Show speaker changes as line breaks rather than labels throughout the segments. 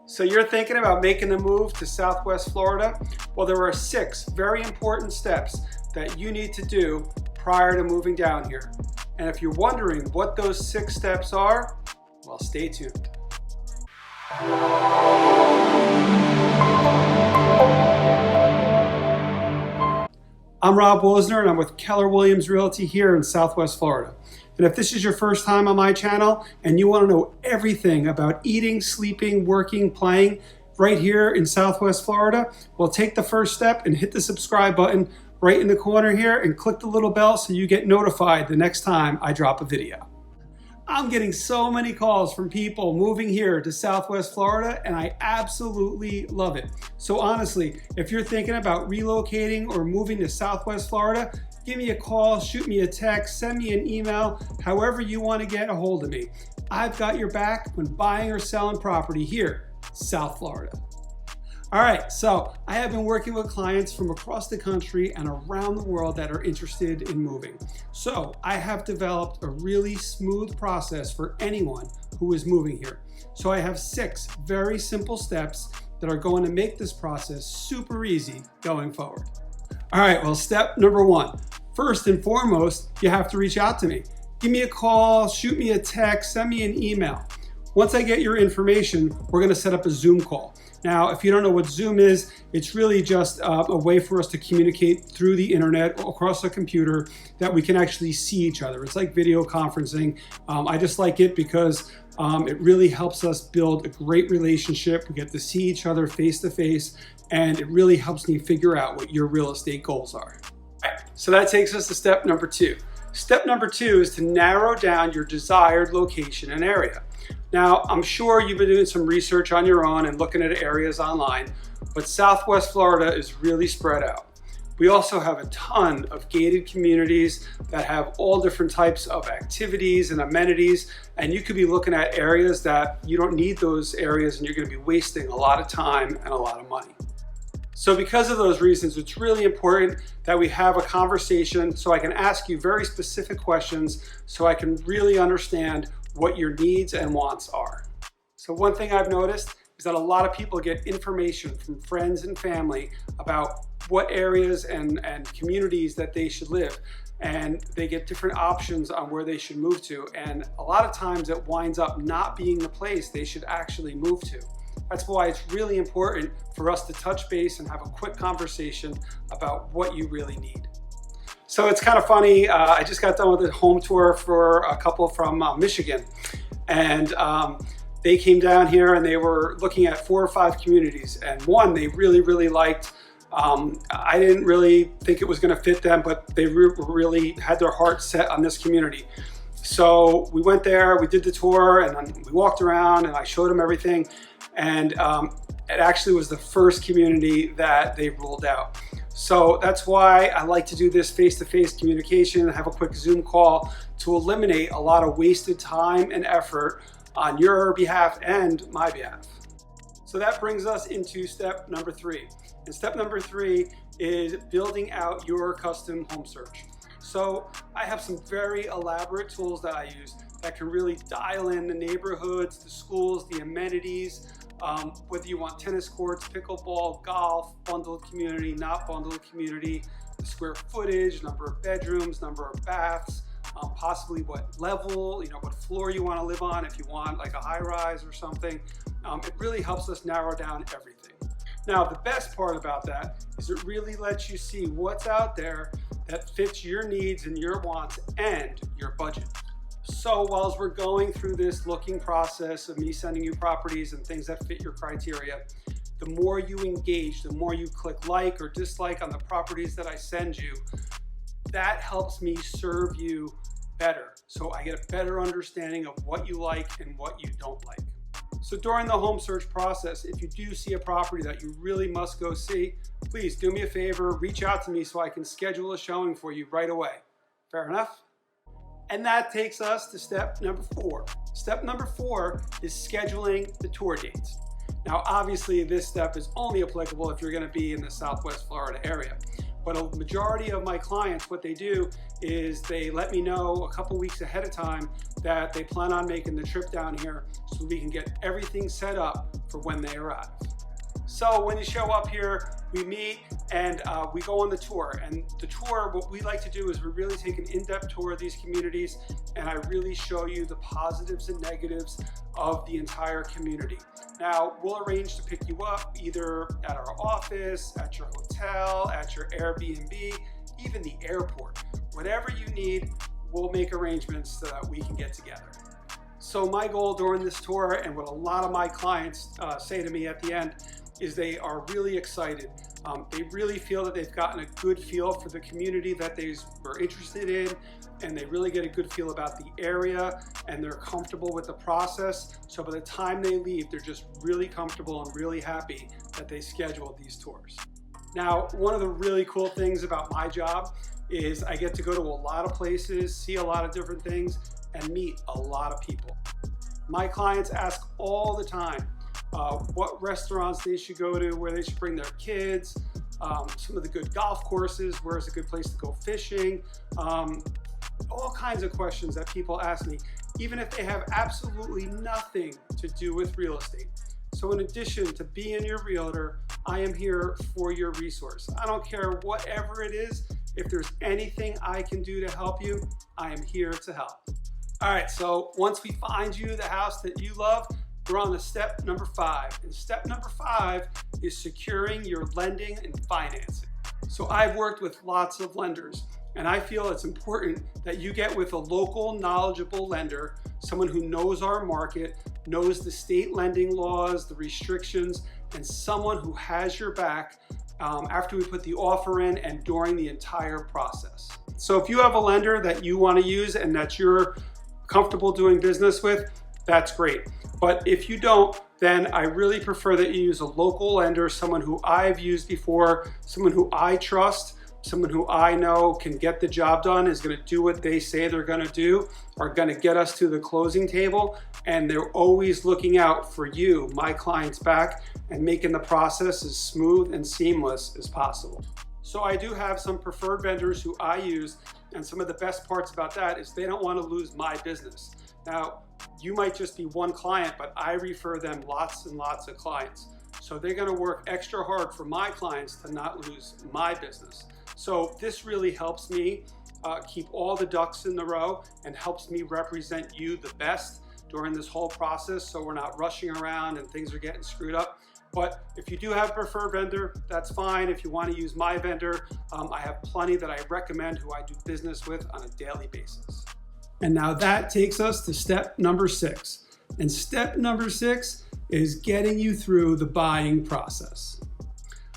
So you're thinking about making the move to Southwest Florida? Well, there are 6 very important steps that you need to do prior to moving down here. And if you're wondering what those 6 steps are, well, stay tuned. I'm Rob Wozner and I'm with Keller Williams Realty here in Southwest Florida. And if this is your first time on my channel and you want to know everything about eating, sleeping, working, playing right here in Southwest Florida, well, take the first step and hit the subscribe button right in the corner here and click the little bell so you get notified the next time I drop a video. I'm getting so many calls from people moving here to Southwest Florida, and I absolutely love it. So honestly, if you're thinking about relocating or moving to Southwest Florida, give me a call, shoot me a text, send me an email, however you want to get a hold of me. I've got your back when buying or selling property here, South Florida. All right, so I have been working with clients from across the country and around the world that are interested in moving. So I have developed a really smooth process for anyone who is moving here. So I have 6 very simple steps that are going to make this process super easy going forward. All right, well, step number 1. First and foremost, you have to reach out to me. Give me a call, shoot me a text, send me an email. Once I get your information, we're going to set up a Zoom call. Now, if you don't know what Zoom is, it's really just a way for us to communicate through the internet or across a computer that we can actually see each other. It's like video conferencing. I just like it because it really helps us build a great relationship. We get to see each other face to face, and it really helps me figure out what your real estate goals are. All right, so that takes us to step number 2. Step number 2 is to narrow down your desired location and area. Now, I'm sure you've been doing some research on your own and looking at areas online, but Southwest Florida is really spread out. We also have a ton of gated communities that have all different types of activities and amenities, and you could be looking at areas that you don't need those areas and you're going to be wasting a lot of time and a lot of money. So because of those reasons, it's really important that we have a conversation so I can ask you very specific questions so I can really understand what your needs and wants are. So one thing I've noticed is that a lot of people get information from friends and family about what areas and communities that they should live, and they get different options on where they should move to, and a lot of times it winds up not being the place they should actually move to. That's why it's really important for us to touch base and have a quick conversation about what you really need. So it's kind of funny, I just got done with a home tour for a couple from Michigan, and they came down here and they were looking at 4 or 5 communities, and one they really liked. I didn't really think it was going to fit them, but they really had their heart set on this community. So we went there, we did the tour, and we walked around and I showed them everything, and it actually was the first community that they ruled out. So that's why I like to do this face-to-face communication and have a quick Zoom call to eliminate a lot of wasted time and effort on your behalf and my behalf. So that brings us into step number 3. And step number 3 is building out your custom home search. So I have some very elaborate tools that I use that can really dial in the neighborhoods, the schools, the amenities, whether you want tennis courts, pickleball, golf, bundled community, not bundled community, the square footage, number of bedrooms, number of baths, possibly what level, what floor you want to live on if you want like a high rise or something. It really helps us narrow down everything. Now, the best part about that is it really lets you see what's out there that fits your needs and your wants and your budget. So while we're going through this looking process of me sending you properties and things that fit your criteria, the more you engage, the more you click like or dislike on the properties that I send you, that helps me serve you better. So I get a better understanding of what you like and what you don't like. So during the home search process, if you do see a property that you really must go see, please do me a favor, reach out to me so I can schedule a showing for you right away. Fair enough? And that takes us to step number 4. Step number 4 is scheduling the tour dates. Now, obviously, this step is only applicable if you're going to be in the Southwest Florida area. But a majority of my clients, what they do is they let me know a couple weeks ahead of time that they plan on making the trip down here so we can get everything set up for when they arrive. So when you show up here, we meet and we go on the tour. And the tour, what we like to do is we really take an in-depth tour of these communities, and I really show you the positives and negatives of the entire community. Now, we'll arrange to pick you up either at our office, at your hotel, at your Airbnb, even the airport. Whatever you need, we'll make arrangements so that we can get together. So my goal during this tour, and what a lot of my clients say to me at the end, is they are really excited. They really feel that they've gotten a good feel for the community that they were interested in, and they really get a good feel about the area, and they're comfortable with the process. So by the time they leave, they're just really comfortable and really happy that they scheduled these tours. Now, one of the really cool things about my job is I get to go to a lot of places, see a lot of different things, and meet a lot of people. My clients ask all the time what restaurants they should go to, where they should bring their kids, some of the good golf courses, where's a good place to go fishing, all kinds of questions that people ask me, even if they have absolutely nothing to do with real estate. So in addition to being your realtor, I am here for your resource. I don't care whatever it is. If there's anything I can do to help you, I am here to help. All right, so once we find you the house that you love, we're on to step number 5. And step number 5 is securing your lending and financing. So I've worked with lots of lenders, and I feel it's important that you get with a local, knowledgeable lender, someone who knows our market, knows the state lending laws, the restrictions, and someone who has your back after we put the offer in and during the entire process. So if you have a lender that you want to use and that you're comfortable doing business with, that's great. But if you don't, then I really prefer that you use a local lender, someone who I've used before, someone who I trust, someone who I know can get the job done, is going to do what they say they're going to do, are going to get us to the closing table, and they're always looking out for you, my client's back, and making the process as smooth and seamless as possible. So I do have some preferred vendors who I use, and some of the best parts about that is they don't want to lose my business. Now, you might just be one client, but I refer them lots and lots of clients. So they're going to work extra hard for my clients to not lose my business. So this really helps me keep all the ducks in the row and helps me represent you the best during this whole process, so we're not rushing around and things are getting screwed up. But if you do have a preferred vendor, that's fine. If you want to use my vendor, I have plenty that I recommend who I do business with on a daily basis. And now that takes us to step number 6. And step number 6 is getting you through the buying process.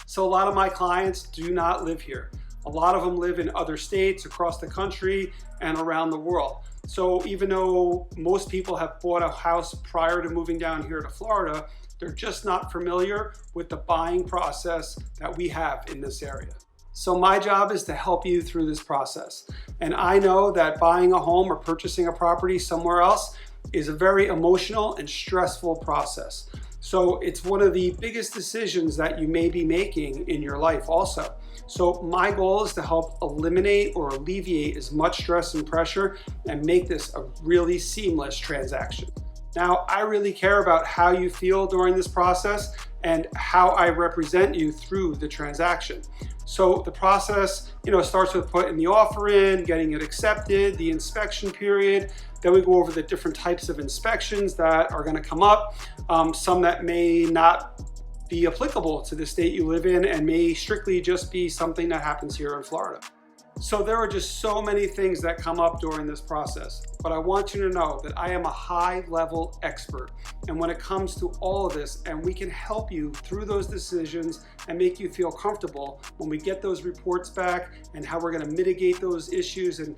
So a lot of my clients do not live here. A lot of them live in other states across the country and around the world. So even though most people have bought a house prior to moving down here to Florida, they're just not familiar with the buying process that we have in this area. So my job is to help you through this process. And I know that buying a home or purchasing a property somewhere else is a very emotional and stressful process. So it's one of the biggest decisions that you may be making in your life also. So my goal is to help eliminate or alleviate as much stress and pressure and make this a really seamless transaction. Now, I really care about how you feel during this process and how I represent you through the transaction. So the process, starts with putting the offer in, getting it accepted, the inspection period. Then we go over the different types of inspections that are going to come up, some that may not be applicable to the state you live in and may strictly just be something that happens here in Florida. So there are just so many things that come up during this process, but I want you to know that I am a high-level expert. And when it comes to all of this, and we can help you through those decisions and make you feel comfortable when we get those reports back, and how we're going to mitigate those issues and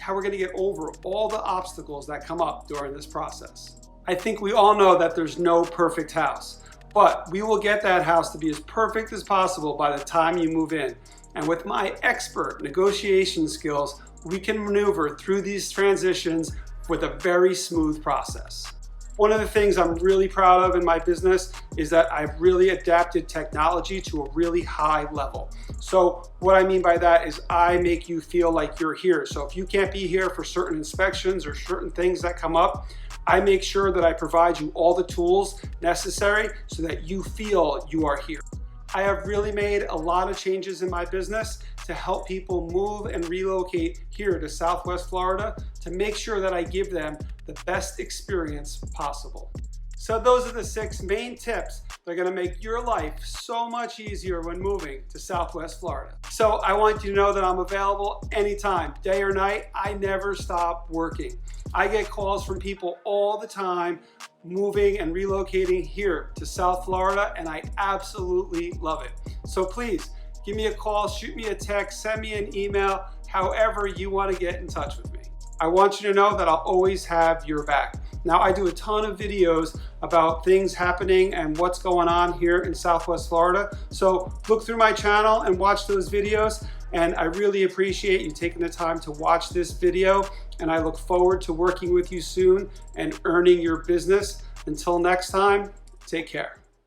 how we're going to get over all the obstacles that come up during this process. I think we all know that there's no perfect house, but we will get that house to be as perfect as possible by the time you move in. And with my expert negotiation skills, we can maneuver through these transitions with a very smooth process. One of the things I'm really proud of in my business is that I've really adapted technology to a really high level. So what I mean by that is I make you feel like you're here. So if you can't be here for certain inspections or certain things that come up, I make sure that I provide you all the tools necessary so that you feel you are here. I have really made a lot of changes in my business to help people move and relocate here to Southwest Florida to make sure that I give them the best experience possible. So those are the 6 main tips that are going to make your life so much easier when moving to Southwest Florida. So I want you to know that I'm available anytime, day or night. I never stop working. I get calls from people all the time moving and relocating here to South Florida, and I absolutely love it. So please give me a call, shoot me a text, send me an email, however you want to get in touch with me. I want you to know that I'll always have your back. Now, I do a ton of videos about things happening and what's going on here in Southwest Florida. So look through my channel and watch those videos. And I really appreciate you taking the time to watch this video. And I look forward to working with you soon and earning your business. Until next time, take care.